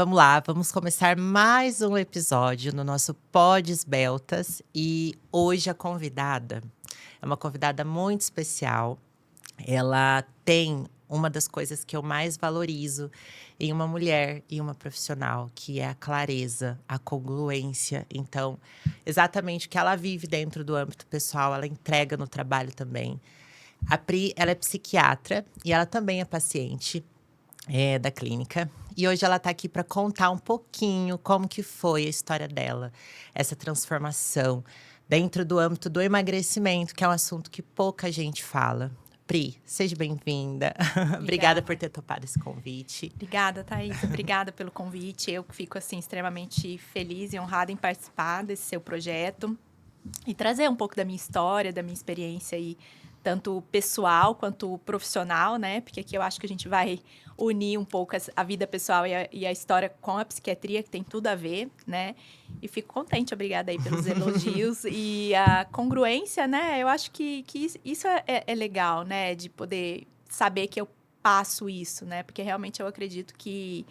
Vamos lá, vamos começar mais um episódio no nosso Pod Esbeltas. E hoje a convidada é uma convidada muito especial. Ela tem uma das coisas que eu mais valorizo em uma mulher e uma profissional, que é a clareza, a congruência. Então, exatamente o que ela vive dentro do âmbito pessoal, ela entrega no trabalho também. A Pri, ela é psiquiatra e ela também é paciente da clínica. E hoje ela está aqui para contar um pouquinho como que foi a história dela, essa transformação dentro do âmbito do emagrecimento, que é um assunto que pouca gente fala. Pri, seja bem-vinda. Obrigada por ter topado esse convite. Obrigada, Thaís. Obrigada pelo convite. Eu fico assim extremamente feliz e honrada em participar desse seu projeto e trazer um pouco da minha história, da minha experiência aí, tanto pessoal quanto profissional, né? Porque aqui eu acho que a gente vai unir um pouco a vida pessoal e a história com a psiquiatria, que tem tudo a ver, né? E fico contente, obrigada aí pelos elogios. E a congruência, né? Eu acho que isso é legal, né? De poder saber que eu passo isso, né? Porque realmente eu acredito que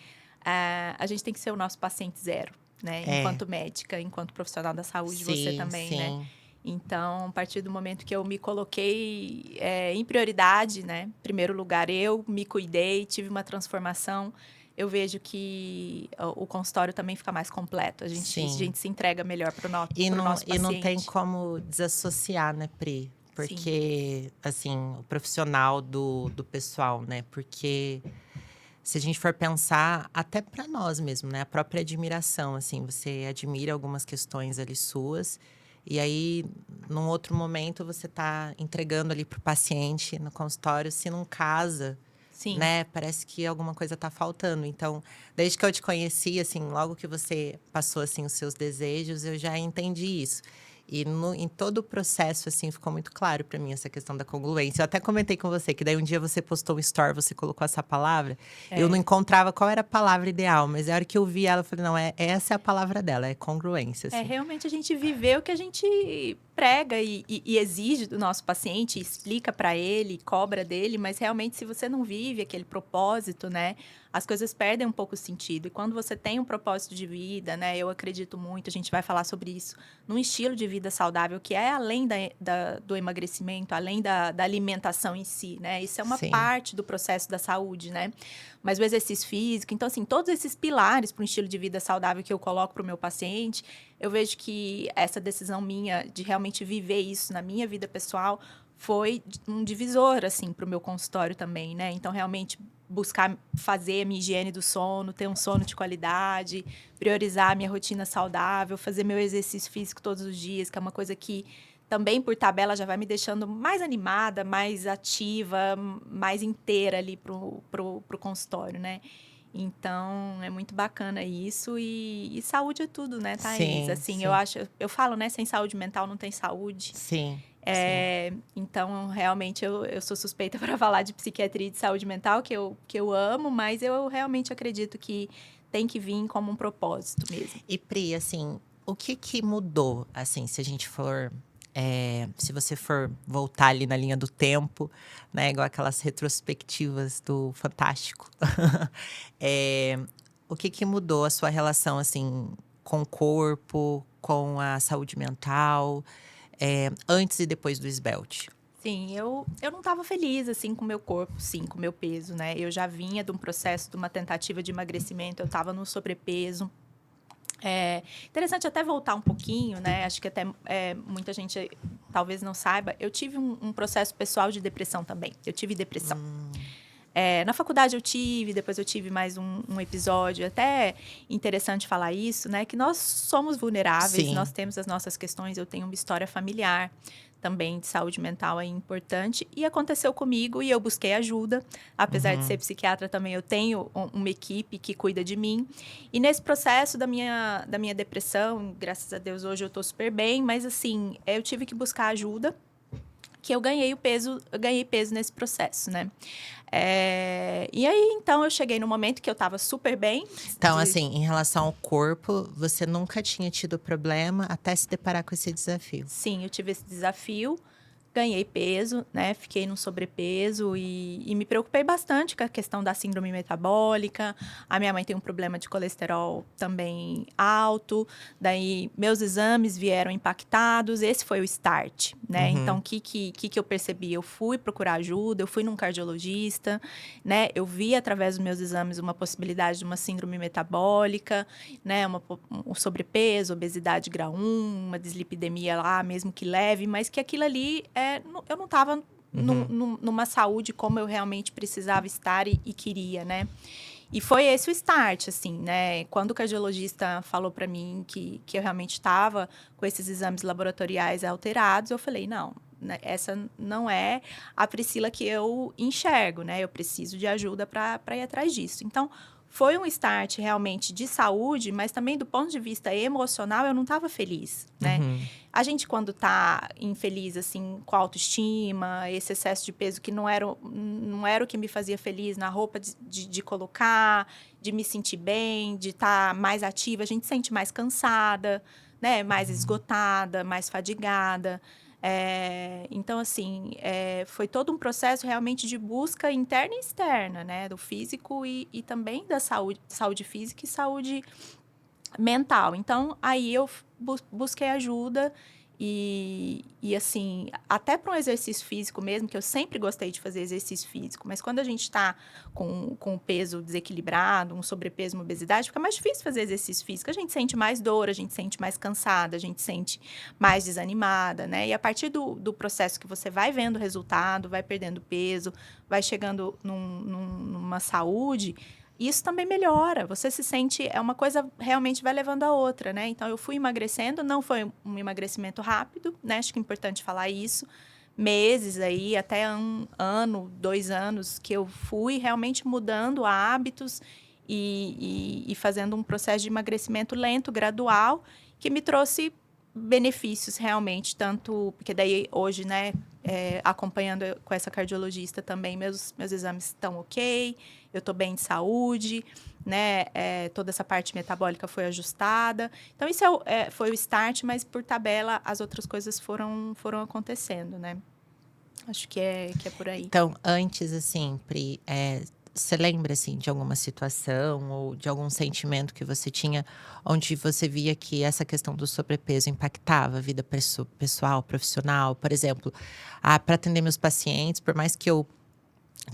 a gente tem que ser o nosso paciente zero, né? Enquanto médica, enquanto profissional da saúde, você também, né? Então, a partir do momento que eu me coloquei em prioridade, né? Em primeiro lugar, eu me cuidei, tive uma transformação. Eu vejo que o consultório também fica mais completo. A gente se entrega melhor para o nosso paciente. E não tem como desassociar, né, Pri? Porque, assim, o profissional do pessoal, né? Porque se a gente for pensar, até para nós mesmo, né? A própria admiração, assim. Você admira algumas questões ali suas. E aí, num outro momento, você está entregando ali para o paciente no consultório. Se não casa, né? Parece que alguma coisa está faltando. Então, desde que eu te conheci, assim, logo que você passou, assim, os seus desejos, eu já entendi isso. E em todo o processo, assim, ficou muito claro para mim essa questão da congruência. Eu até comentei com você que daí um dia você postou um story, você colocou essa palavra. Eu não encontrava qual era a palavra ideal, mas a hora que eu vi ela, eu falei, não, essa é a palavra dela, é congruência, assim. Realmente a gente viver o que a gente prega e exige do nosso paciente, explica para ele, cobra dele, mas realmente se você não vive aquele propósito, né, as coisas perdem um pouco o sentido. E quando você tem um propósito de vida, né, eu acredito muito, a gente vai falar sobre isso, num estilo de vida saudável que é além do emagrecimento, além da alimentação em si, né, isso é uma parte do processo da saúde, né, mas o exercício físico, então assim, todos esses pilares para um estilo de vida saudável que eu coloco para o meu paciente, eu vejo que essa decisão minha de realmente viver isso na minha vida pessoal foi um divisor, assim, para o meu consultório também, né? Então, realmente, buscar fazer a minha higiene do sono, ter um sono de qualidade, priorizar a minha rotina saudável, fazer meu exercício físico todos os dias, que é uma coisa que também, por tabela, já vai me deixando mais animada, mais ativa, mais inteira ali pro consultório, né? Então, é muito bacana isso. E saúde é tudo, né, Thaís? Assim, eu falo, né, sem saúde mental não tem saúde. Então, realmente, eu sou suspeita para falar de psiquiatria e de saúde mental, que eu amo, mas eu realmente acredito que tem que vir como um propósito mesmo. E, Pri, assim, o que mudou, assim, se a gente for… se você for voltar ali na linha do tempo, né? Igual aquelas retrospectivas do Fantástico. O que mudou a sua relação, assim, com o corpo, com a saúde mental, antes e depois do esbelte? Sim, eu não estava feliz, assim, com o meu corpo, sim, com o meu peso, né? Eu já vinha de um processo, de uma tentativa de emagrecimento, eu estava no sobrepeso. Interessante até voltar um pouquinho, né? Acho que até muita gente talvez não saiba. Eu tive um processo pessoal de depressão também. Eu tive depressão. Na faculdade eu tive, depois eu tive mais um episódio. Até interessante falar isso, né? Que nós somos vulneráveis, nós temos as nossas questões. Eu tenho uma história familiar também de saúde mental importante. E aconteceu comigo e eu busquei ajuda. Apesar de ser psiquiatra também, eu tenho uma equipe que cuida de mim. E nesse processo da minha depressão, graças a Deus, hoje eu estou super bem. Mas, assim, eu tive que buscar ajuda, que eu ganhei peso nesse processo, né? E aí, então, eu cheguei no momento que eu estava super bem. Então, assim, em relação ao corpo, você nunca tinha tido problema até se deparar com esse desafio? Sim, eu tive esse desafio. ganhei peso, né? Fiquei num sobrepeso e me preocupei bastante com a questão da síndrome metabólica. A minha mãe tem um problema de colesterol também alto. Daí, meus exames vieram impactados. Esse foi o start, né? Então, o que eu percebi? Eu fui procurar ajuda, eu fui num cardiologista, né? Eu vi, através dos meus exames, uma possibilidade de uma síndrome metabólica, né? Um sobrepeso, obesidade grau 1, uma dislipidemia lá, mesmo que leve, mas que aquilo ali, eu não estava numa saúde como eu realmente precisava estar e queria, né? E foi esse o start, assim, né? Quando o cardiologista falou para mim que eu realmente estava com esses exames laboratoriais alterados, eu falei, não, né, essa não é a Priscila que eu enxergo, né? Eu preciso de ajuda para ir atrás disso. Então, foi um start realmente de saúde, mas também do ponto de vista emocional, eu não estava feliz, né? A gente, quando tá infeliz, assim, com a autoestima, esse excesso de peso que não era o que me fazia feliz na roupa de colocar, de me sentir bem, de estar mais ativa, a gente sente mais cansada, né? Mais esgotada, mais fadigada. Então, assim, foi todo um processo realmente de busca interna e externa, né? Do físico e também da saúde física e saúde mental. Então, aí eu busquei ajuda e assim, até para um exercício físico mesmo, que eu sempre gostei de fazer exercício físico, mas quando a gente está com o peso desequilibrado, um sobrepeso, uma obesidade, fica mais difícil fazer exercício físico. A gente sente mais dor, a gente sente mais cansada, a gente sente mais desanimada, né? E a partir do processo que você vai vendo o resultado, vai perdendo peso, vai chegando numa saúde, isso também melhora. Você se sente... uma coisa realmente vai levando a outra, né? Então, eu fui emagrecendo. Não foi um emagrecimento rápido, né? Acho que é importante falar isso. Meses aí, até 1 ano, 2 anos, que eu fui realmente mudando hábitos e fazendo um processo de emagrecimento lento, gradual, que me trouxe benefícios realmente, tanto... Porque daí, hoje, né... acompanhando com essa cardiologista também, meus exames estão ok, eu estou bem de saúde, né? Toda essa parte metabólica foi ajustada. Então, isso foi o start, mas por tabela as outras coisas foram acontecendo, né? Acho que é por aí. Então, antes, assim, Pri, você lembra, assim, de alguma situação ou de algum sentimento que você tinha, onde você via que essa questão do sobrepeso impactava a vida pessoal, profissional? Por exemplo, para atender meus pacientes, por mais que eu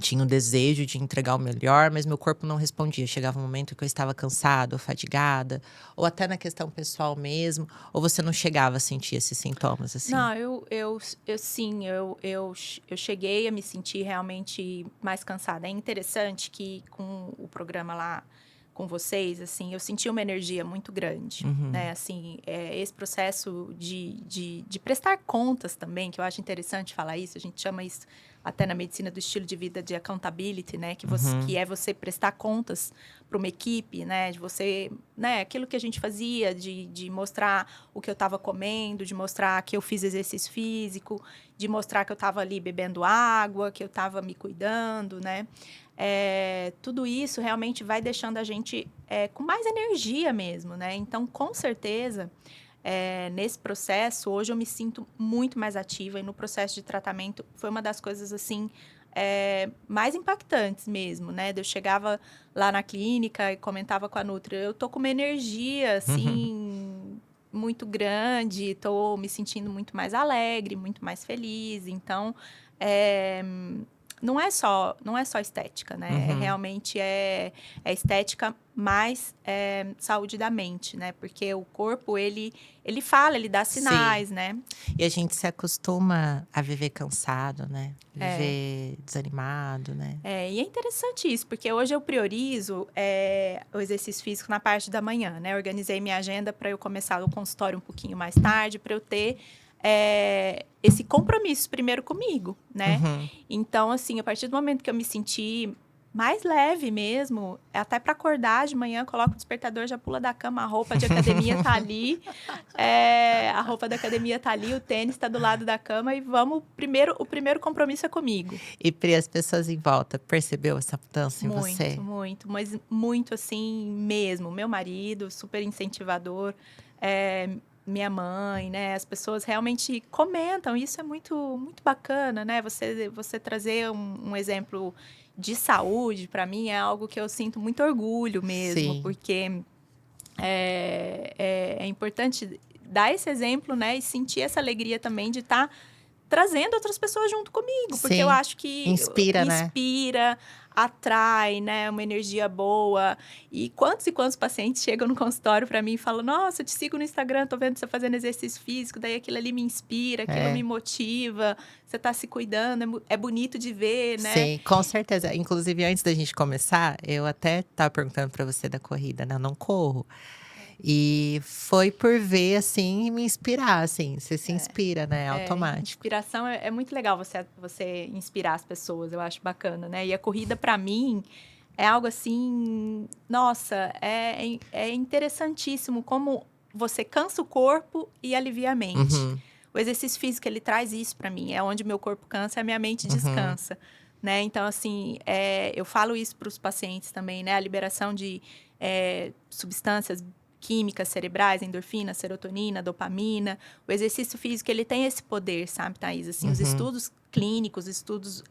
tinha o desejo de entregar o melhor, mas meu corpo não respondia. Chegava um momento que eu estava cansada ou fadigada, ou até na questão pessoal mesmo, ou você não chegava a sentir esses sintomas, assim? Não, eu cheguei a me sentir realmente mais cansada. É interessante que com o programa lá com vocês, assim, eu senti uma energia muito grande, né? Assim, esse processo de prestar contas também, que eu acho interessante falar isso, a gente chama isso até na medicina do estilo de vida de accountability, né? Que é você prestar contas para uma equipe, né? De você, né? Aquilo que a gente fazia, de mostrar o que eu estava comendo, de mostrar que eu fiz exercício físico, de mostrar que eu estava ali bebendo água, que eu estava me cuidando, né? Tudo isso realmente vai deixando a gente com mais energia mesmo, né? Então, com certeza, nesse processo, hoje eu me sinto muito mais ativa e no processo de tratamento foi uma das coisas, assim, mais impactantes mesmo, né? Eu chegava lá na clínica e comentava com a Nutri, eu tô com uma energia, assim, muito grande, tô me sentindo muito mais alegre, muito mais feliz. Então, não é só estética, né? Realmente é estética mais saúde da mente, né? Porque o corpo, ele fala, ele dá sinais, né? E a gente se acostuma a viver cansado, né? Viver desanimado, né? E é interessante isso, porque hoje eu priorizo o exercício físico na parte da manhã, né? Organizei minha agenda para eu começar o consultório um pouquinho mais tarde, para eu ter esse compromisso primeiro comigo, né? Então, assim, a partir do momento que eu me senti mais leve mesmo, até para acordar de manhã, coloco o despertador, já pula da cama, a roupa de academia tá ali, a roupa da academia tá ali, o tênis tá do lado da cama e vamos, o primeiro compromisso é comigo. E Pri, as pessoas em volta, percebeu essa mudança em você? Muito, mas muito assim mesmo. Meu marido, super incentivador, minha mãe, né? As pessoas realmente comentam, isso é muito, muito bacana, né? Você trazer um exemplo de saúde, para mim, é algo que eu sinto muito orgulho mesmo, Sim, porque é importante dar esse exemplo, né? E sentir essa alegria também de estar trazendo outras pessoas junto comigo, porque eu sim. acho que Inspira, né? inspira, atrai, né, uma energia boa. E quantos pacientes chegam no consultório para mim e falam: "Nossa, eu te sigo no Instagram, tô vendo você fazendo exercício físico, daí aquilo ali me inspira, aquilo me É. motiva, você tá se cuidando, é bonito de ver, né?" Sim, com certeza. Inclusive, antes da gente começar, eu até estava perguntando para você da corrida, né, eu não corro. E foi por ver, assim, e me inspirar, assim, você se É. inspira, né, é automático. Inspiração é muito legal você inspirar as pessoas, eu acho bacana, né? E a corrida, para mim, é algo assim, nossa, é interessantíssimo como você cansa o corpo e alivia a mente. Uhum, O exercício físico, ele traz isso para mim, é onde meu corpo cansa e a minha mente uhum, descansa, né? Então, assim, eu falo isso para os pacientes também, né? A liberação de substâncias químicas cerebrais, endorfina, serotonina, dopamina. O exercício físico, ele tem esse poder, sabe, Thaís? Assim, os uhum, estudos clínicos, estudos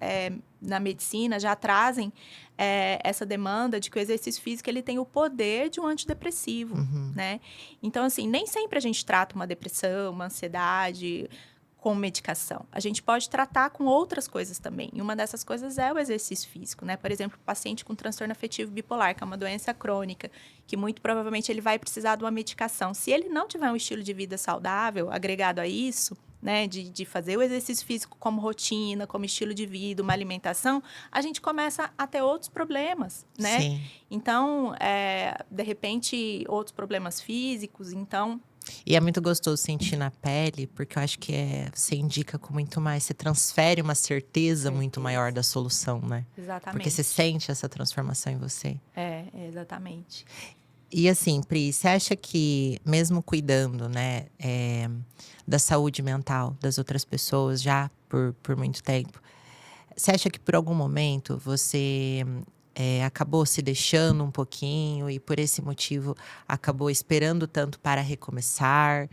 na medicina já trazem essa demanda de que o exercício físico, ele tem o poder de um antidepressivo, uhum. né? Então, assim, nem sempre a gente trata uma depressão, uma ansiedade com medicação. A gente pode tratar com outras coisas também. E uma dessas coisas é o exercício físico, né? Por exemplo, o paciente com transtorno afetivo bipolar, que é uma doença crônica, que muito provavelmente ele vai precisar de uma medicação. Se ele não tiver um estilo de vida saudável, agregado a isso, né, de fazer o exercício físico como rotina, como estilo de vida, uma alimentação, a gente começa a ter outros problemas, né? Sim. Então, de repente, outros problemas físicos. Então, E é muito gostoso sentir na pele, porque eu acho que você indica com muito mais, você transfere uma certeza muito maior certeza. da solução, né? Porque você Exatamente. sente essa transformação em você. Exatamente. E assim, Pri, você acha que mesmo cuidando, né, da saúde mental das outras pessoas já por muito tempo, você acha que por algum momento você, acabou se deixando um pouquinho e por esse motivo acabou esperando tanto para recomeçar?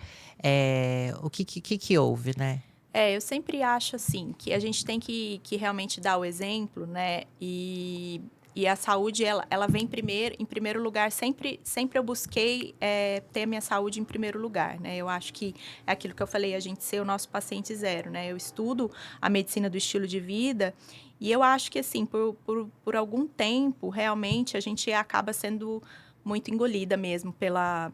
O que houve, né? Eu sempre acho assim que a gente tem que realmente dar o exemplo, né? E a saúde ela vem primeiro, em primeiro lugar. Sempre eu busquei ter a minha saúde em primeiro lugar, né? Eu acho que é aquilo que eu falei, a gente ser o nosso paciente zero, né? Eu estudo a medicina do estilo de vida e eu acho que assim por algum tempo realmente a gente acaba sendo muito engolida mesmo pela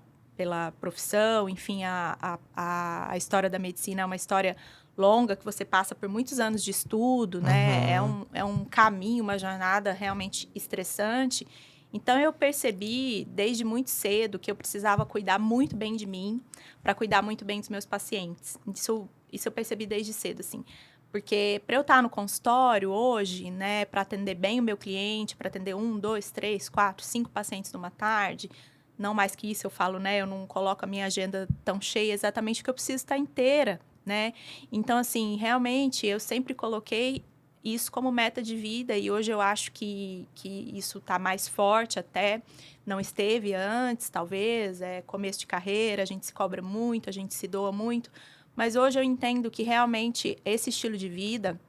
profissão, enfim, a história da medicina é uma história longa, que você passa por muitos anos de estudo, né? É Uhum, um caminho, uma jornada realmente estressante. Então, eu percebi desde muito cedo que eu precisava cuidar muito bem de mim para cuidar muito bem dos meus pacientes. Isso eu percebi desde cedo, assim. Porque para eu estar no consultório hoje, né, para atender bem o meu cliente, para atender 1, 2, 3, 4, 5 pacientes numa tarde, não mais que isso eu falo, né, eu não coloco a minha agenda tão cheia exatamente porque eu preciso estar inteira, né? Então, assim, realmente eu sempre coloquei isso como meta de vida e hoje eu acho que isso está mais forte até. Não esteve antes, talvez, começo de carreira, a gente se cobra muito, a gente se doa muito. Mas hoje eu entendo que realmente esse estilo de vida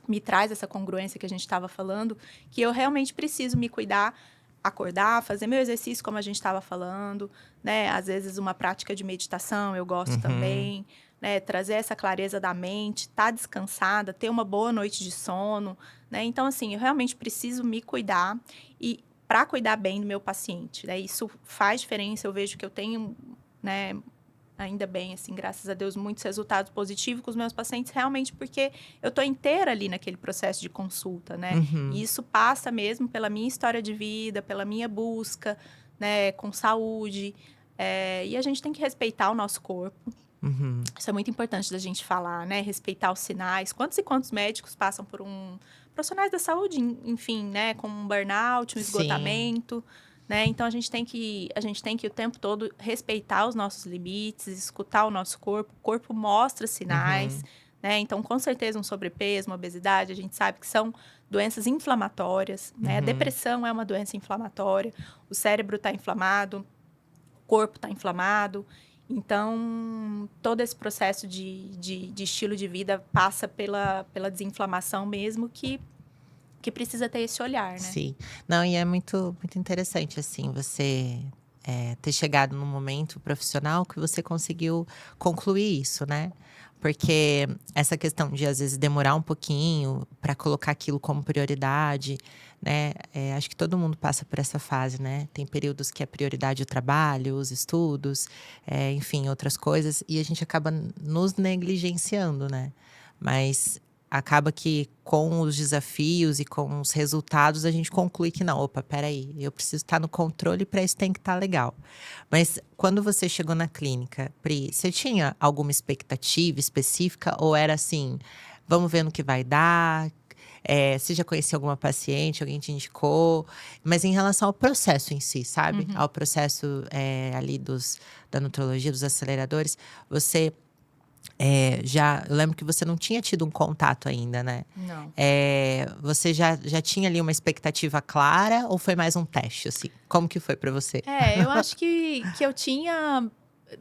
me traz essa congruência que a gente estava falando, que eu realmente preciso me cuidar, acordar, fazer meu exercício como a gente estava falando, né? Às vezes uma prática de meditação eu gosto uhum, também, né? Trazer essa clareza da mente, estar tá descansada, ter uma boa noite de sono, né? Então, assim, eu realmente preciso me cuidar e para cuidar bem do meu paciente, né? Isso faz diferença, eu vejo que eu tenho, né? Ainda bem, assim, graças a Deus, muitos resultados positivos com os meus pacientes, realmente porque eu estou inteira ali naquele processo de consulta, né? E uhum, isso passa mesmo pela minha história de vida, pela minha busca, né, com saúde. E a gente tem que respeitar o nosso corpo. uhum. Isso é muito importante da gente falar, né? Respeitar os sinais. Quantos e quantos médicos passam por profissionais da saúde, enfim, né? Com um burnout, um Sim, esgotamento, né? Então a gente tem que o tempo todo respeitar os nossos limites, escutar o nosso corpo. O corpo mostra sinais, uhum, né? Então, com certeza, um sobrepeso, uma obesidade, a gente sabe que são doenças inflamatórias, né? A uhum, depressão é uma doença inflamatória. O cérebro está inflamado, o corpo está inflamado. Então, todo esse processo de estilo de vida passa pela desinflamação mesmo, que precisa ter esse olhar, né? Sim. Não, e é muito, muito interessante, assim, você ter chegado num momento profissional que você conseguiu concluir isso, né? Porque essa questão de, às vezes, demorar um pouquinho para colocar aquilo como prioridade, né? Acho que todo mundo passa por essa fase, né? Tem períodos que é prioridade o trabalho, os estudos, enfim, outras coisas, e a gente acaba nos negligenciando, né? Mas acaba que com os desafios e com os resultados a gente conclui que não, opa, peraí, eu preciso estar no controle, para isso tem que estar legal. Mas quando você chegou na clínica, Pri, você tinha alguma expectativa específica ou era assim, vamos ver no que vai dar? Você já conhecia alguma paciente, alguém te indicou? Mas em relação ao processo em si, sabe? Uhum. Ao processo ali da nutrologia, dos aceleradores, você eu lembro que você não tinha tido um contato ainda, né? Não. Você já tinha ali uma expectativa clara ou foi mais um teste, assim? Como que foi pra você? Eu acho que eu tinha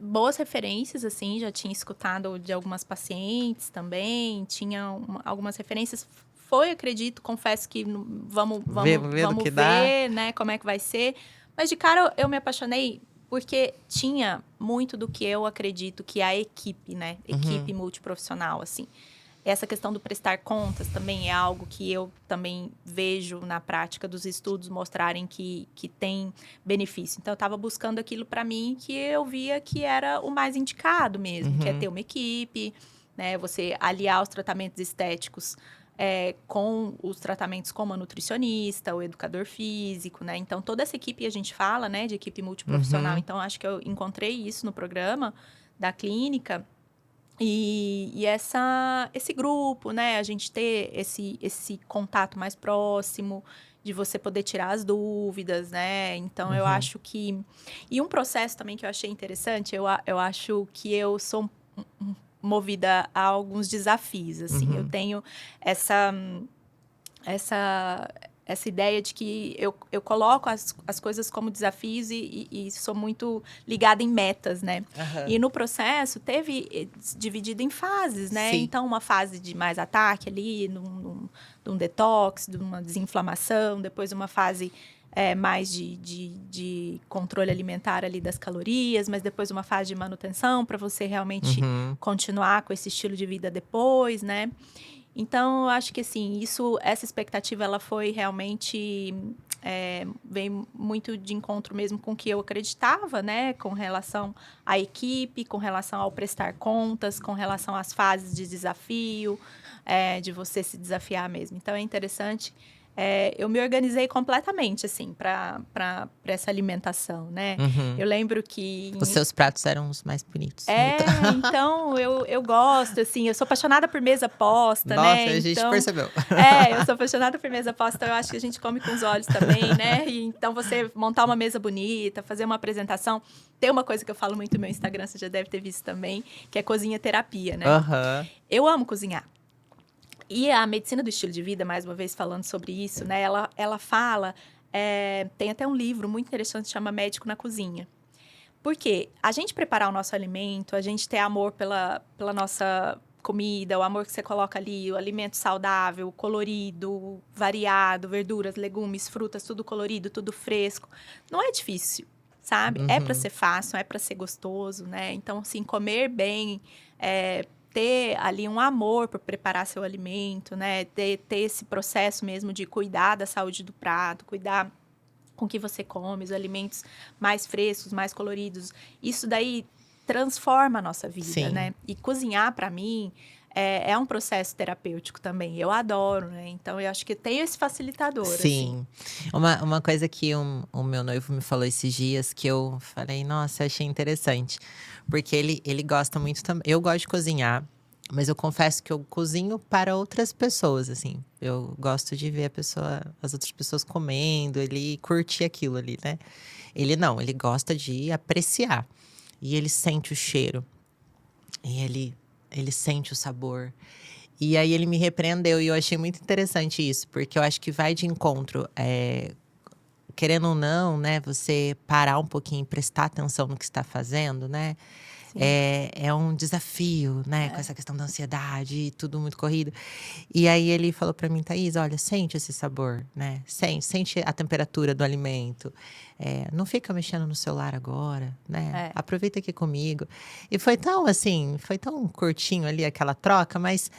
boas referências, assim, já tinha escutado de algumas pacientes também, tinha algumas referências. Foi, acredito, confesso que Vamos ver no vamos que dá? ver, né, como é que vai ser. Mas de cara eu me apaixonei porque tinha muito do que eu acredito que é a equipe, né? Equipe multiprofissional, assim. Essa questão do prestar contas também é algo que eu também vejo na prática dos estudos mostrarem que tem benefício. Então, eu estava buscando aquilo para mim que eu via que era o mais indicado mesmo, que é ter uma equipe, né? Você aliar os tratamentos estéticos com os tratamentos como a nutricionista, o educador físico, né? Então, toda essa equipe, a gente fala, né, de equipe multiprofissional. Então, acho que eu encontrei isso no programa da clínica. E esse grupo, né? A gente ter esse contato mais próximo, de você poder tirar as dúvidas, né? Então, eu acho que... E um processo também que eu achei interessante, eu acho que eu sou movida a alguns desafios, assim. Eu tenho essa ideia de que eu coloco as coisas como desafios e sou muito ligada em metas, né? E no processo teve dividido em fases, né? Sim. Então, uma fase de mais ataque ali, num detox, de uma desinflamação, depois uma fase mais de controle alimentar ali das calorias, mas depois uma fase de manutenção para você realmente continuar com esse estilo de vida depois, né? Então, eu acho que, assim, essa expectativa, ela foi realmente... veio muito de encontro mesmo com o que eu acreditava, né? Com relação à equipe, com relação ao prestar contas, com relação às fases de desafio, de você se desafiar mesmo. Então, é interessante... eu me organizei completamente, assim, para essa alimentação, né? Eu lembro que... Os seus pratos eram os mais bonitos. Então, eu gosto, assim, eu sou apaixonada por mesa posta, Nossa, né? a gente Então, percebeu. eu sou apaixonada por mesa posta, então eu acho que a gente come com os olhos também, né? E então, você montar uma mesa bonita, fazer uma apresentação. Tem uma coisa que eu falo muito no meu Instagram, você já deve ter visto também, que é cozinha terapia, né? Eu amo cozinhar. E a medicina do estilo de vida, mais uma vez falando sobre isso, né? Ela fala... tem até um livro muito interessante que chama Médico na Cozinha. Porque a gente preparar o nosso alimento, a gente ter amor pela nossa comida, o amor que você coloca ali, o alimento saudável, colorido, variado, verduras, legumes, frutas, tudo colorido, tudo fresco, não é difícil, sabe? É para ser fácil, é para ser gostoso, né? Então, assim, comer bem, ter ali um amor por preparar seu alimento, né? Ter esse processo mesmo de cuidar da saúde do prato, cuidar com o que você come, os alimentos mais frescos, mais coloridos. Isso daí transforma a nossa vida, Sim. né? E cozinhar, para mim, é um processo terapêutico também. Eu adoro, né? Então, eu acho que tem esse facilitador, Sim. assim. Uma coisa que o meu noivo me falou esses dias, que eu falei, nossa, achei interessante. Porque ele gosta muito também. Eu gosto de cozinhar, mas eu confesso que eu cozinho para outras pessoas, assim. Eu gosto de ver as outras pessoas comendo, ele curtir aquilo ali, né? Ele não, ele gosta de apreciar. E ele sente o cheiro. E ele sente o sabor. E aí ele me repreendeu e eu achei muito interessante isso, porque eu acho que vai de encontro, querendo ou não, né, você parar um pouquinho e prestar atenção no que está fazendo, né? Sim. É um desafio, né? Com essa questão da ansiedade e tudo muito corrido. E aí ele falou pra mim: "Thaís, olha, sente esse sabor, né? Sente a temperatura do alimento. Não fica mexendo no celular agora, né? É. Aproveita aqui comigo". E foi tão assim, foi tão curtinho ali aquela troca, mas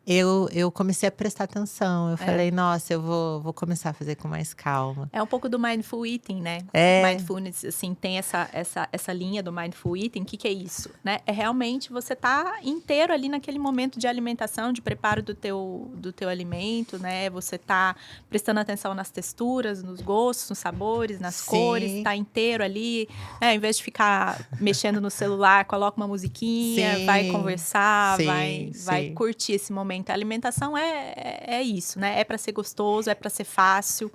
eu comecei a prestar atenção. Eu falei: "Nossa, eu vou começar a fazer com mais calma". É um pouco do mindful eating, né? É, Mindfulness, assim, tem essa linha do mindful eating. O que que é isso, né? É realmente você tá inteiro ali naquele momento de alimentação, de preparo do teu alimento, né? Você tá prestando atenção nas texturas, nos gostos, nos sabores, nas cores, sim, tá inteiro ali, né? Ao invés de ficar mexendo no celular, coloca uma musiquinha, vai sim, conversar, sim, vai sim. curtir esse momento. A alimentação é isso, né? É para ser gostoso, é para ser fácil,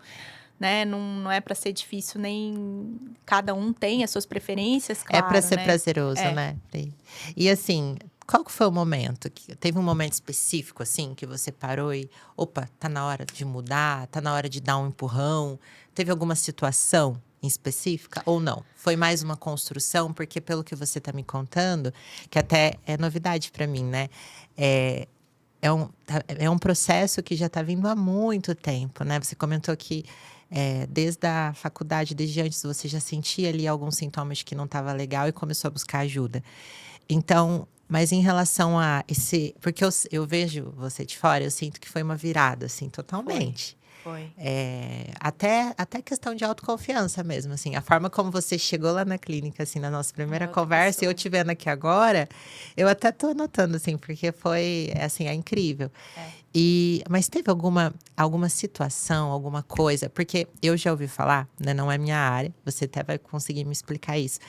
né? Não é para ser difícil, nem cada um tem as suas preferências, É pra claro, ser né? prazeroso, É. né. E assim, qual que foi o momento que teve um momento específico, assim, que você parou e: "Opa, tá na hora de mudar, tá na hora de dar um empurrão"? Teve alguma situação em específica ou não? Foi mais uma construção? Porque pelo que você tá me contando, que até é novidade pra mim, né, eh, é um processo que já tá vindo há muito tempo, né. Você comentou que, desde a faculdade, desde antes, você já sentia ali alguns sintomas de que não estava legal e começou a buscar ajuda. Então, mas em relação a esse porque eu vejo você de fora, eu sinto que foi uma virada, assim, Foi, totalmente. foi. Até questão de autoconfiança mesmo, assim, a forma como você chegou lá na clínica, assim, na nossa primeira É outra conversa e eu pessoa. te vendo aqui agora, eu até tô anotando, assim, porque foi, assim, é incrível. É. Mas teve alguma situação, alguma coisa porque eu já ouvi falar, né, não é minha área, você até vai conseguir me explicar isso,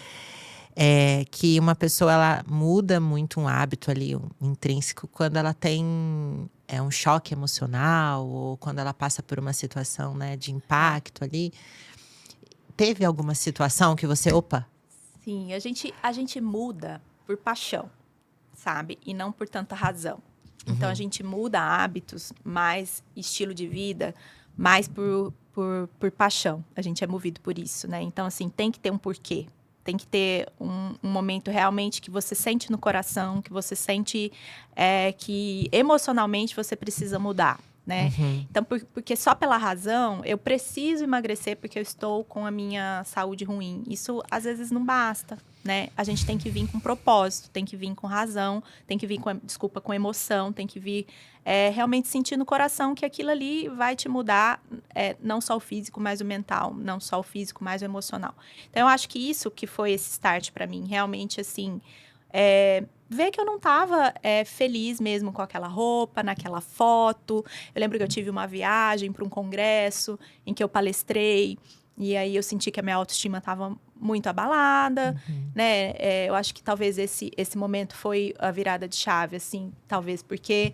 que uma pessoa ela muda muito um hábito ali, um intrínseco, quando ela tem, um choque emocional ou quando ela passa por uma situação, né, de É. impacto ali. Teve alguma situação que você: "Opa". Sim, a gente muda por paixão, sabe? E não por tanta razão. Então a Uhum, gente muda hábitos, mais estilo de vida, mais por paixão. A gente é movido por isso, né? Então, assim, tem que ter um porquê. Tem que ter um momento realmente que você sente no coração, que você sente que emocionalmente você precisa mudar, né? uhum, Então, porque só pela razão, eu preciso emagrecer porque eu estou com a minha saúde ruim. Isso às vezes não basta, né? A gente tem que vir com propósito, tem que vir com razão, tem que vir com emoção, tem que vir realmente sentir no coração que aquilo ali vai te mudar, não só o físico, mas o mental, não só o físico, mas o emocional. Então, eu acho que isso que foi esse start para mim, realmente, assim, ver que eu não estava feliz mesmo com aquela roupa, naquela foto. Eu lembro que eu tive uma viagem para um congresso em que eu palestrei, e aí eu senti que a minha autoestima estava muito abalada, uhum, né? Eu acho que talvez esse momento foi a virada de chave, assim, talvez porque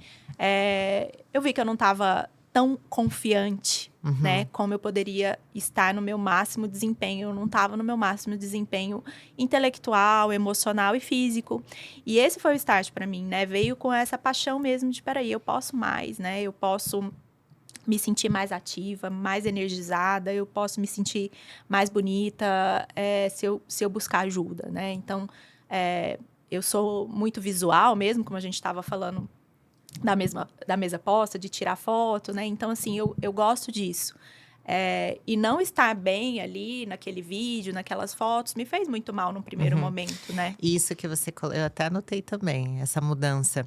eu vi que eu não estava tão confiante, né, uhum, como eu poderia estar no meu máximo desempenho. Eu não estava no meu máximo desempenho intelectual, emocional e físico. E esse foi o start para mim, né? Veio com essa paixão mesmo de, peraí, eu posso mais, né? Eu posso me sentir mais ativa, mais energizada, eu posso me sentir mais bonita se eu buscar ajuda, né? Então, eu sou muito visual mesmo, como a gente estava falando da mesa posta, de tirar foto, né? Então, assim, eu gosto disso. E não estar bem ali naquele vídeo, naquelas fotos, me fez muito mal num primeiro uhum. momento, né? Isso que você eu até anotei também, essa mudança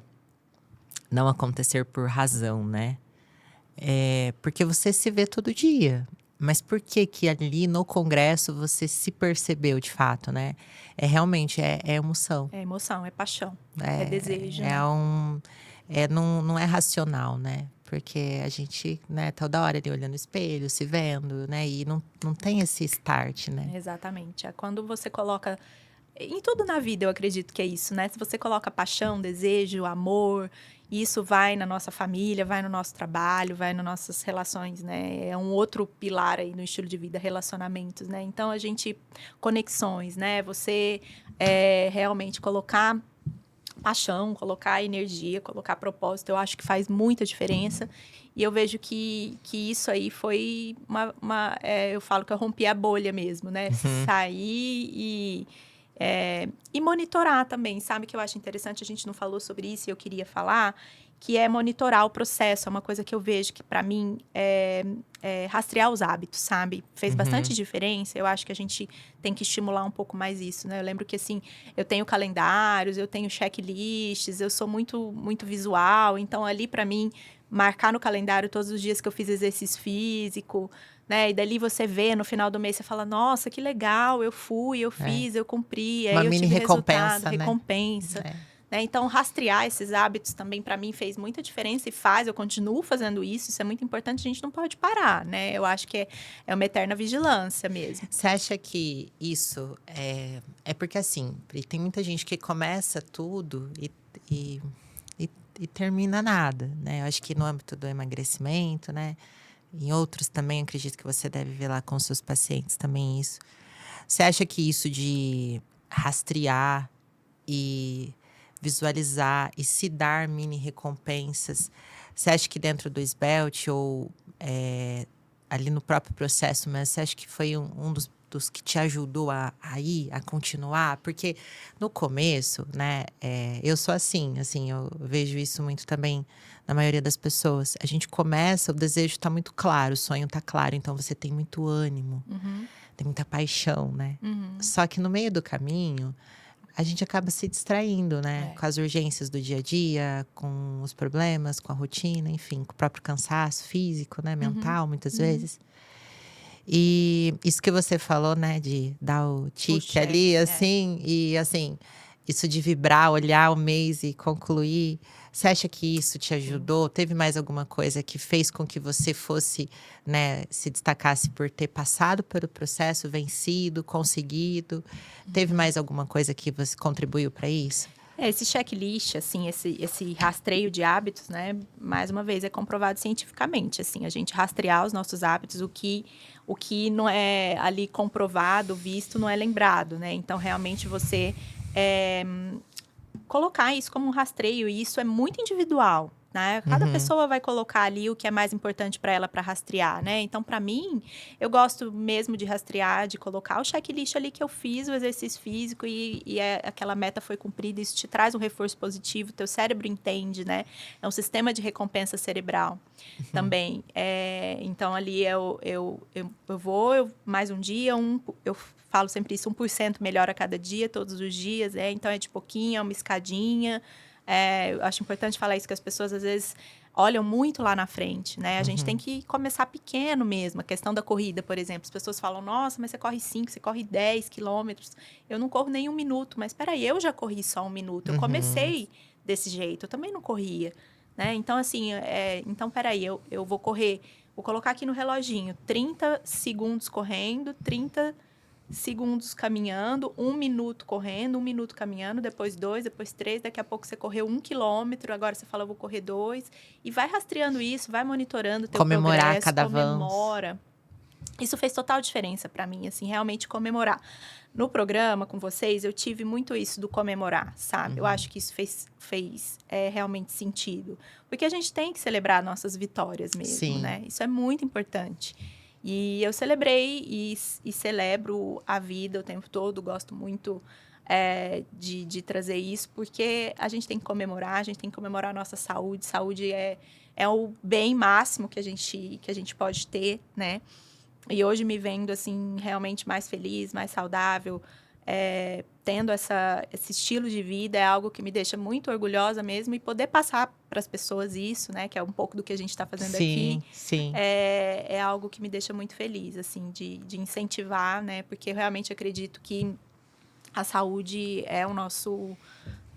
não acontecer por razão, né. Porque você se vê todo dia, mas por que que ali no congresso você se percebeu de fato, né. Realmente é emoção, É emoção, é paixão, é desejo, é né? é um não é racional, né, porque a gente, né, toda hora ali olhando no espelho, se vendo, né, e não tem esse start, né. Exatamente. É quando você coloca. Em tudo na vida eu acredito que é isso, né? Se você coloca paixão, desejo, amor, isso vai na nossa família, vai no nosso trabalho, vai nas nossas relações, né? É um outro pilar aí no estilo de vida, relacionamentos, né? Então a gente. Conexões, né? Você realmente colocar paixão, colocar energia, colocar propósito, eu acho que faz muita diferença. E eu vejo que isso aí foi eu falo que eu rompi a bolha mesmo, né? Uhum. Sair E monitorar também, sabe? Que eu acho interessante, a gente não falou sobre isso e eu queria falar, que é monitorar o processo. É uma coisa que eu vejo que, para mim, é rastrear os hábitos, sabe? Fez bastante diferença. Eu acho que a gente tem que estimular um pouco mais isso, né? Eu lembro que, assim, eu tenho calendários, eu tenho checklists, eu sou muito, muito visual. Então, ali, para mim, marcar no calendário todos os dias que eu fiz exercício físico, né? E dali você vê, no final do mês, você fala, nossa, que legal, eu fui, eu fiz, eu cumpri, Uma aí eu mini tive resultado, recompensa, né? recompensa. Né? Então, rastrear esses hábitos também, para mim, fez muita diferença e faz, eu continuo fazendo isso é muito importante, a gente não pode parar, né? Eu acho que é uma eterna vigilância mesmo. Você acha que isso é porque, assim, tem muita gente que começa tudo e termina nada, né? Eu acho que no âmbito do emagrecimento, né? Em outros também, acredito que você deve ver lá com seus pacientes também isso. Você acha que isso de rastrear e visualizar e se dar mini recompensas, você acha que dentro do SBELT ou ali no próprio processo mesmo, você acha que foi um dos que te ajudou a ir, a continuar? Porque no começo, né, eu sou assim, eu vejo isso muito também na maioria das pessoas. A gente começa, o desejo está muito claro, o sonho está claro, então você tem muito ânimo, tem muita paixão, né? Só que no meio do caminho, a gente acaba se distraindo, né? Com as urgências do dia a dia, com os problemas, com a rotina, enfim, com o próprio cansaço físico, né? Mental, muitas vezes. E isso que você falou, né? De dar o tique ali, assim. E, assim, isso de vibrar, olhar o mês e concluir. Você acha que isso te ajudou? Teve mais alguma coisa que fez com que você fosse, né? Se destacasse por ter passado pelo processo, vencido, conseguido? Teve mais alguma coisa que você contribuiu para isso? Esse checklist, assim, esse rastreio de hábitos, né? Mais uma vez, é comprovado cientificamente, assim, a gente rastrear os nossos hábitos, o que não é ali comprovado, visto, não é lembrado, né? Então, realmente, você colocar isso como um rastreio, e isso é muito individual, né? Cada pessoa vai colocar ali o que é mais importante para ela para rastrear, né? Então, para mim, eu gosto mesmo de rastrear, de colocar o checklist ali que eu fiz, o exercício físico e aquela meta foi cumprida. Isso te traz um reforço positivo, teu cérebro entende, né? É um sistema de recompensa cerebral também. Então, ali eu vou mais um dia, eu falo sempre isso, 1% melhor a cada dia, todos os dias. Então, é de pouquinho, é uma escadinha. Eu acho importante falar isso, que as pessoas, às vezes, olham muito lá na frente, né? A gente tem que começar pequeno mesmo. A questão da corrida, por exemplo. As pessoas falam, nossa, mas você corre 5, você corre 10 quilômetros. Eu não corro nem 1 minuto. Mas, peraí, eu já corri só 1 minuto. Eu comecei desse jeito. Eu também não corria, né? Então, assim, então, peraí, eu vou correr. Vou colocar aqui no reloginho. 30 segundos correndo, 30 segundos caminhando, 1 minuto correndo, 1 minuto caminhando, depois 2, depois 3, daqui a pouco você correu 1 quilômetro, agora você fala, eu vou correr 2, e vai rastreando isso, vai monitorando o teu progresso, cada comemora. Isso fez total diferença para mim, assim, realmente comemorar. No programa com vocês, eu tive muito isso do comemorar, sabe? Eu acho que isso fez realmente sentido. Porque a gente tem que celebrar nossas vitórias mesmo, né? Isso é muito importante. E eu celebrei e celebro a vida o tempo todo, gosto muito de trazer isso, porque a gente tem que comemorar, a gente tem que comemorar a nossa saúde. Saúde é o bem máximo que a gente pode ter, né? E hoje me vendo, assim, realmente mais feliz, mais saudável, tendo esse estilo de vida é algo que me deixa muito orgulhosa mesmo, e poder passar para as pessoas isso, né, que é um pouco do que a gente está fazendo aqui, é algo que me deixa muito feliz, assim, de incentivar, né, porque eu realmente acredito que a saúde é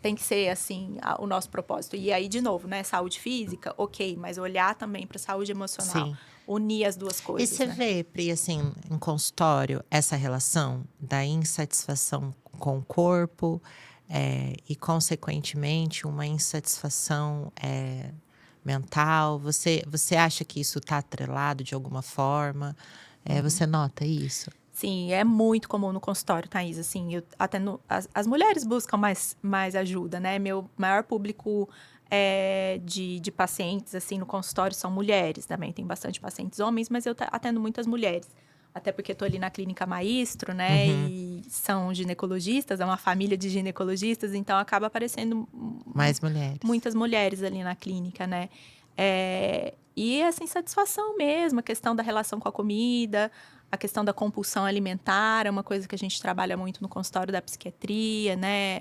tem que ser, assim, o nosso propósito. E aí, de novo, né, saúde física, ok, mas olhar também para a saúde emocional. Unir as duas coisas. E você vê, Pri, assim, em consultório, essa relação da insatisfação com o corpo e, consequentemente, uma insatisfação mental? Você acha que isso está atrelado de alguma forma? Você nota isso? Sim, é muito comum no consultório, Thaís. Assim, as mulheres buscam mais ajuda, né? Meu maior público de pacientes, assim, no consultório são mulheres também. Tem bastante pacientes homens, mas eu atendo muitas mulheres. até porque estou ali na clínica Maestro, né? Uhum. E são ginecologistas, é uma família de ginecologistas, então acaba aparecendo Mais mulheres. muitas mulheres ali na clínica, né? E essa insatisfação mesmo, a questão da relação com a comida, a questão da compulsão alimentar, é uma coisa que a gente trabalha muito no consultório da psiquiatria, né?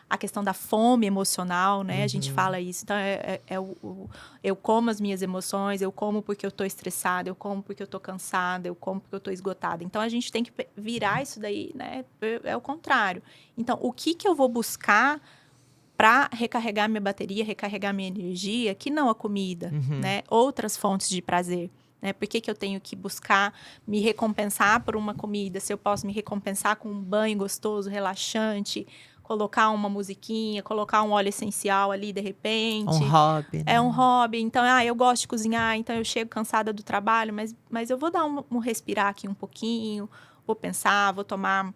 A questão da fome emocional, né? A gente fala isso. Então, eu como as minhas emoções, eu como porque eu tô estressada, eu como porque eu tô cansada, eu como porque eu tô esgotada. Então, a gente tem que virar isso daí, né? É o contrário. Então, o que eu vou buscar para recarregar minha bateria, recarregar minha energia, que não a comida, né? Outras fontes de prazer. Né? Por que eu tenho que buscar me recompensar por uma comida? Se eu posso me recompensar com um banho gostoso, relaxante, colocar uma musiquinha, colocar um óleo essencial ali de repente. Um hobby, né? É um hobby. Então, eu gosto de cozinhar, então eu chego cansada do trabalho, mas eu vou dar um respirar aqui um pouquinho, vou pensar, vou tomar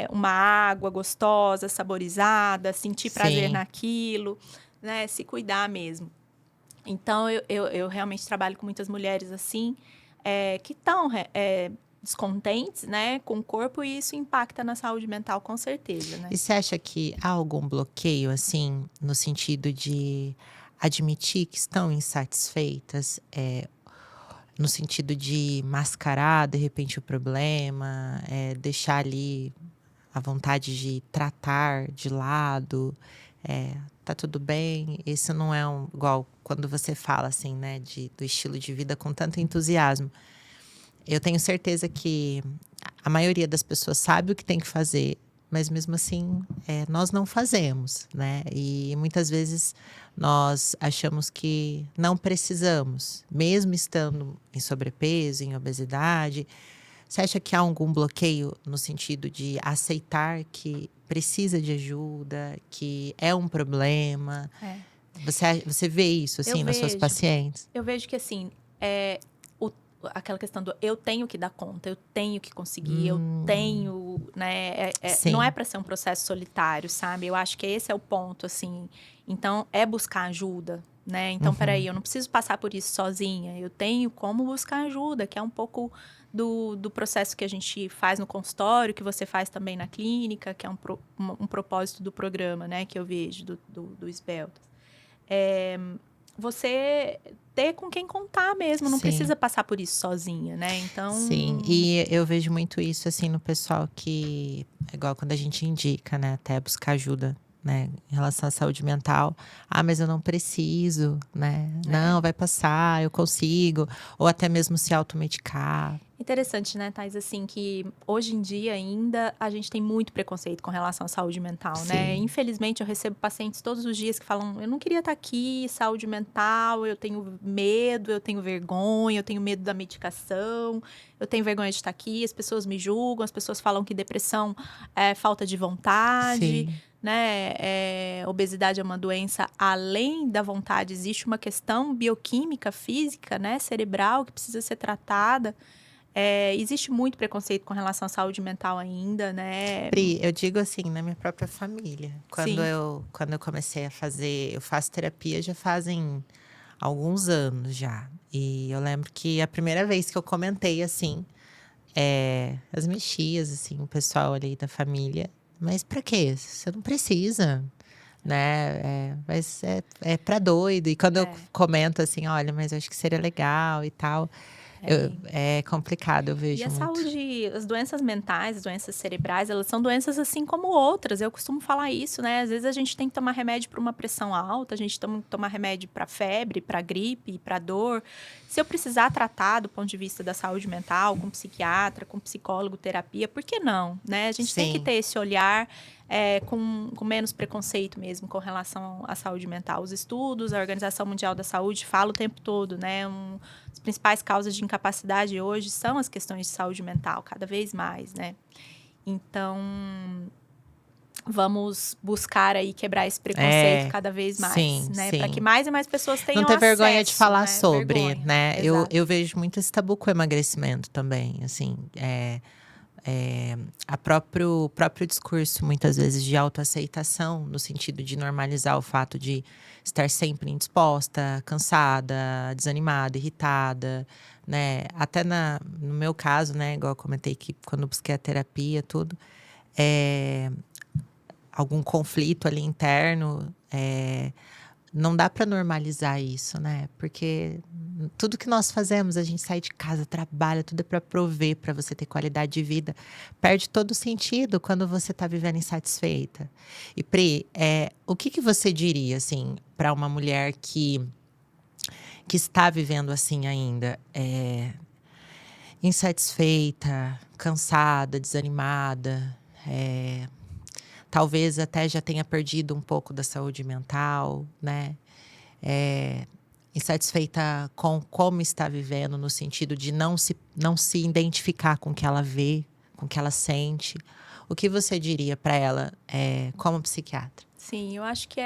uma água gostosa, saborizada, sentir prazer naquilo, né? Se cuidar mesmo. Então, eu realmente trabalho com muitas mulheres assim, que estão descontentes, né, com o corpo, e isso impacta na saúde mental, com certeza, né? E você acha que há algum bloqueio, assim, no sentido de admitir que estão insatisfeitas? No sentido de mascarar, de repente, o problema, deixar ali a vontade de tratar de lado, tá tudo bem. Isso não é igual quando você fala assim, né, do estilo de vida com tanto entusiasmo. Eu tenho certeza que a maioria das pessoas sabe o que tem que fazer, mas mesmo assim, nós não fazemos, né? E muitas vezes nós achamos que não precisamos, mesmo estando em sobrepeso, em obesidade. Você acha que há algum bloqueio no sentido de aceitar que precisa de ajuda, que é um problema? Você vê isso, assim, nos seus pacientes? Eu vejo que, assim, aquela questão do eu tenho que dar conta, eu tenho que conseguir, eu tenho, né? Não é para ser um processo solitário, sabe? Eu acho que esse é o ponto, assim. Então, é buscar ajuda, né? Então, peraí, eu não preciso passar por isso sozinha. Eu tenho como buscar ajuda, que é um pouco do processo que a gente faz no consultório, que você faz também na clínica, que é um propósito do programa, né? Que eu vejo do Esbeltas. Você ter com quem contar mesmo, não precisa passar por isso sozinha, né? Então... Sim, e eu vejo muito isso, assim, no pessoal que... Igual quando a gente indica, né? Até buscar ajuda, né? Em relação à saúde mental. Ah, mas eu não preciso, né? Não, vai passar, eu consigo. Ou até mesmo se automedicar. Interessante, né, Thais? Assim, que hoje em dia ainda a gente tem muito preconceito com relação à saúde mental, né? Infelizmente, eu recebo pacientes todos os dias que falam: eu não queria estar aqui, saúde mental, eu tenho medo, eu tenho vergonha, eu tenho medo da medicação, eu tenho vergonha de estar aqui, as pessoas me julgam, as pessoas falam que depressão é falta de vontade. Né? Obesidade é uma doença, além da vontade, existe uma questão bioquímica, física, né, cerebral, que precisa ser tratada. Existe muito preconceito com relação à saúde mental ainda, né? Pri, eu digo assim, na minha própria família. Quando eu comecei a fazer, eu faço terapia já fazem alguns anos já. E eu lembro que a primeira vez que eu comentei assim, as minhas tias, assim, o pessoal ali da família, mas pra quê? Você não precisa, né? Mas é pra doido. E quando eu comento assim, olha, mas eu acho que seria legal e tal. É complicado, eu vejo E a muito. saúde, as doenças mentais, as doenças cerebrais, elas são doenças assim como outras. Eu costumo falar isso, né? Às vezes a gente tem que tomar remédio para uma pressão alta, a gente tem que tomar remédio para febre, para gripe, para dor. Se eu precisar tratar do ponto de vista da saúde mental, com psiquiatra, com psicólogo, terapia, por que não? Né? A gente tem que ter esse olhar com menos preconceito mesmo com relação à saúde mental. Os estudos, a Organização Mundial da Saúde fala o tempo todo, né? As principais causas de incapacidade hoje são as questões de saúde mental, cada vez mais, né? Então, vamos buscar aí quebrar esse preconceito cada vez mais, né? Para que mais e mais pessoas tenham não ter acesso, vergonha de falar, né? sobre, né? Exato. Eu vejo muito esse tabu com o emagrecimento também, assim. O próprio discurso, muitas vezes, de autoaceitação, no sentido de normalizar o fato de estar sempre indisposta, cansada, desanimada, irritada, né? Até no meu caso, né? Igual eu comentei que quando eu busquei a terapia, tudo, é, algum conflito ali interno, não dá para normalizar isso, né? Porque tudo que nós fazemos, a gente sai de casa, trabalha, tudo é para prover, para você ter qualidade de vida. Perde todo o sentido quando você está vivendo insatisfeita. E Pri, o que você diria assim para uma mulher que está vivendo assim ainda, insatisfeita, cansada, desanimada, talvez até já tenha perdido um pouco da saúde mental, né? Insatisfeita com como está vivendo, no sentido de não se identificar com o que ela vê, com o que ela sente. O que você diria para ela, como psiquiatra? Sim, eu acho que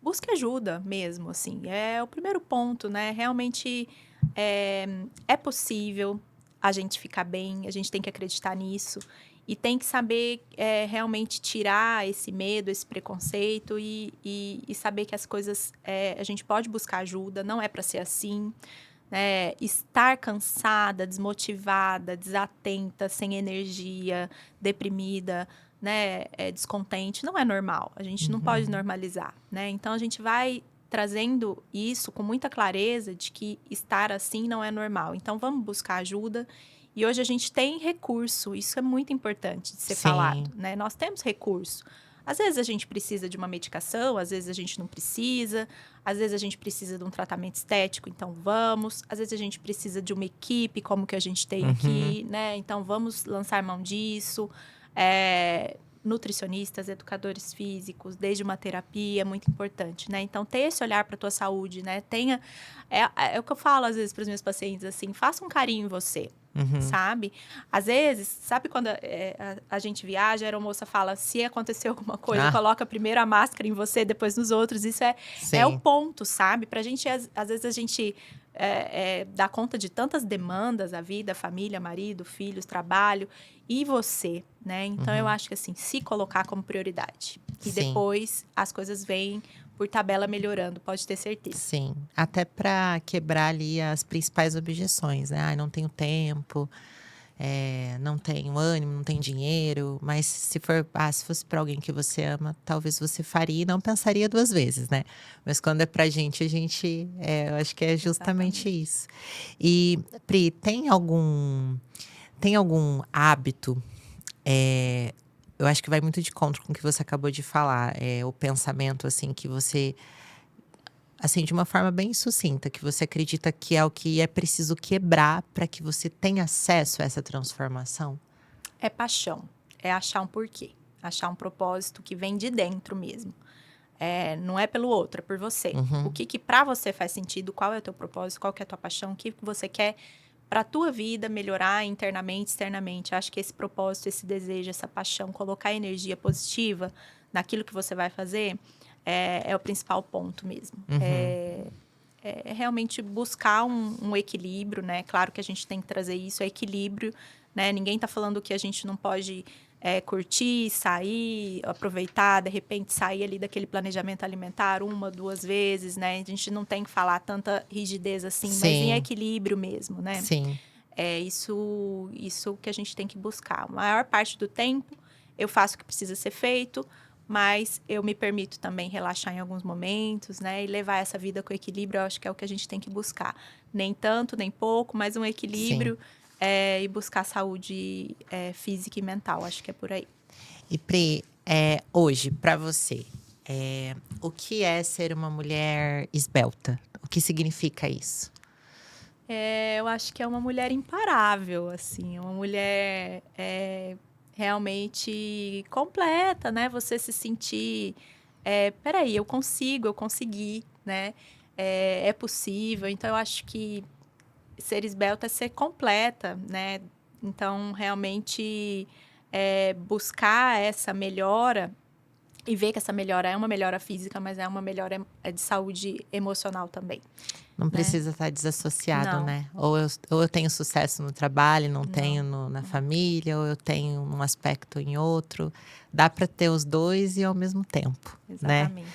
busque ajuda mesmo, assim, é o primeiro ponto, né? Realmente é possível a gente ficar bem, a gente tem que acreditar nisso e tem que saber realmente tirar esse medo, esse preconceito e saber que as coisas a gente pode buscar ajuda, não é para ser assim. Né? Estar cansada, desmotivada, desatenta, sem energia, deprimida, né? Descontente, não é normal. A gente não pode normalizar, né? Então a gente vai trazendo isso com muita clareza de que estar assim não é normal. Então vamos buscar ajuda. E hoje a gente tem recurso, isso é muito importante de ser falado, Sim. né? Nós temos recurso. Às vezes a gente precisa de uma medicação, às vezes a gente não precisa. Às vezes a gente precisa de um tratamento estético, então vamos. Às vezes a gente precisa de uma equipe, como que a gente tem aqui, né? Então vamos lançar mão disso. Nutricionistas, educadores físicos, desde uma terapia, é muito importante, né? Então ter esse olhar para a tua saúde, né? É o que eu falo às vezes para os meus pacientes, assim, faça um carinho em você. Sabe? Às vezes, sabe quando a gente viaja, a aeromoça fala, se acontecer alguma coisa, coloca primeiro a máscara em você, depois nos outros. Isso é o ponto, sabe? Pra gente, às vezes a gente dá conta de tantas demandas, a vida, a família, marido, filhos, trabalho, e você, né? Então, eu acho que assim, se colocar como prioridade. E Sim. depois as coisas vêm por tabela melhorando, pode ter certeza. Sim, até para quebrar ali as principais objeções, né? Ai, não tenho tempo, não tenho ânimo, não tenho dinheiro. Mas se fosse para alguém que você ama, talvez você faria e não pensaria duas vezes, né? Mas quando é pra gente, eu acho que é justamente Exatamente. isso. E, Pri, tem algum hábito, eu acho que vai muito de contra com o que você acabou de falar, o pensamento, assim, que você, assim, de uma forma bem sucinta, que você acredita que é o que é preciso quebrar para que você tenha acesso a essa transformação? É paixão, é achar um porquê, achar um propósito que vem de dentro mesmo. Não é pelo outro, é por você. O que para você faz sentido, qual é o teu propósito, qual que é a tua paixão, o que você quer para a tua vida melhorar internamente, externamente. Acho que esse propósito, esse desejo, essa paixão, colocar energia positiva naquilo que você vai fazer é o principal ponto mesmo. Realmente buscar um equilíbrio, né? Claro que a gente tem que trazer isso, equilíbrio, né? Ninguém está falando que a gente não pode curtir, sair, aproveitar, de repente sair ali daquele planejamento alimentar uma, duas vezes, né? A gente não tem que falar tanta rigidez assim, mas em Sim, equilíbrio mesmo, né? sim. É isso que a gente tem que buscar. A maior parte do tempo eu faço o que precisa ser feito, mas eu me permito também relaxar em alguns momentos, né? E levar essa vida com equilíbrio, eu acho que é o que a gente tem que buscar. Nem tanto, nem pouco, mas um Sim. equilíbrio e buscar saúde física e mental. Acho que é por aí. E Pri, hoje, para você, o que é ser uma mulher esbelta? O que significa isso? Eu acho que é uma mulher imparável, assim, uma mulher realmente completa, né? Você se sentir, peraí, eu consegui, né? É possível. Então, eu acho que ser esbelta é ser completa, né? Então, realmente, buscar essa melhora E ver que essa melhora é uma melhora física, mas é uma melhora de saúde emocional também. Não né? precisa estar desassociado, Não. né? Ou eu tenho sucesso no trabalho, não tenho na Uhum. família, ou eu tenho um aspecto em outro. Dá para ter os dois e ao mesmo tempo, né? Exatamente.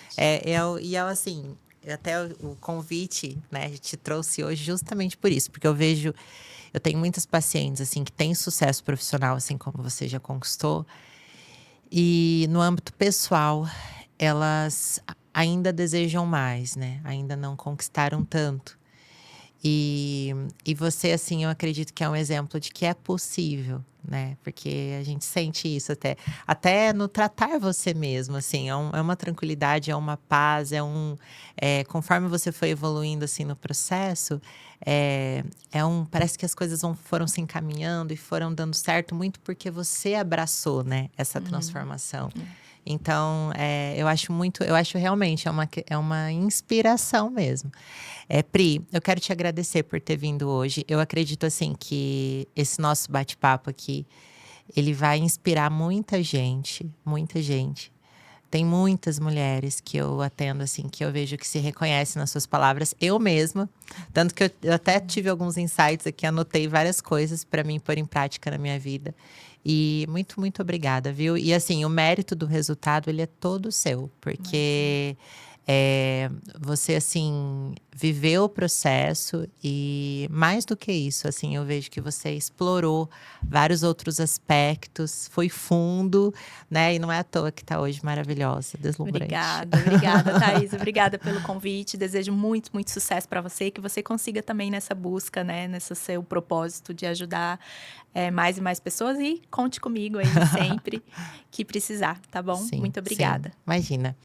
Assim, até o convite, né, a gente trouxe hoje justamente por isso, porque eu tenho muitas pacientes assim que têm sucesso profissional, assim como você já conquistou, e no âmbito pessoal, elas ainda desejam mais, né? Ainda não conquistaram tanto. E, e você, assim, eu acredito que é um exemplo de que é possível, né? Porque a gente sente isso até no tratar você mesmo, assim, é uma tranquilidade, é uma paz, conforme você foi evoluindo, assim, no processo, parece que as coisas foram se encaminhando e foram dando certo muito porque você abraçou, né, essa transformação. Então, eu acho realmente, é uma inspiração mesmo. Pri, eu quero te agradecer por ter vindo hoje. Eu acredito, assim, que esse nosso bate-papo aqui, ele vai inspirar muita gente, muita gente. Tem muitas mulheres que eu atendo, assim, que eu vejo que se reconhecem nas suas palavras. Eu mesma, tanto que eu até tive alguns insights aqui, anotei várias coisas para mim pôr em prática na minha vida. E muito, muito obrigada, viu? E assim, o mérito do resultado, ele é todo seu, porque você, assim, viveu o processo e mais do que isso, assim, eu vejo que você explorou vários outros aspectos, foi fundo, né? E não é à toa que está hoje maravilhosa, deslumbrante. Obrigada, Thaís. Obrigada pelo convite. Desejo muito, muito sucesso para você, que você consiga também nessa busca, né? Nesse seu propósito de ajudar mais e mais pessoas. E conte comigo aí sempre que precisar, tá bom? Sim, Muito sim. obrigada. Imagina.